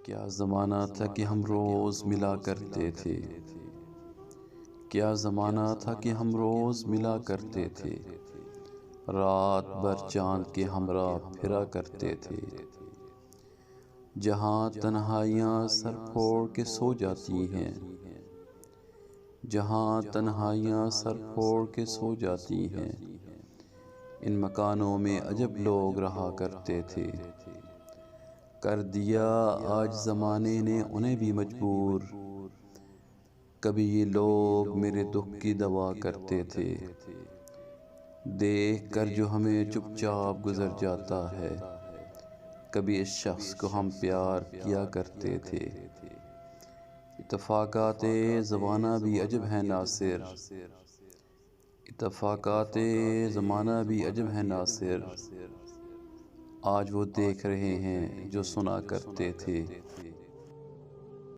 کیا زمانہ تھا کہ ہم روز ملا کرتے تھے، کیا زمانہ تھا کہ ہم روز ملا کرتے تھے، رات بھر چاند کے ہمراہ پھرا کرتے تھے، جہاں تنہائیاں سر پھوڑ کے سو جاتی ہیں، جہاں تنہائیاں سر پھوڑ کے سو جاتی ہیں، ان مکانوں میں عجب لوگ رہا کرتے تھے، کر دیا آج زمانے نے انہیں بھی مجبور، کبھی یہ لوگ میرے دکھ کی دوا کرتے تھے، دیکھ کر جو ہمیں چپ چاپ گزر جاتا ہے، کبھی اس شخص کو ہم پیار کیا کرتے تھے۔ اتفاقات زمانہ بھی عجب ہے ناصر، اتفاقات زمانہ بھی عجب ہے ناصر، آج وہ دیکھ رہے ہیں جو سنا کرتے تھے۔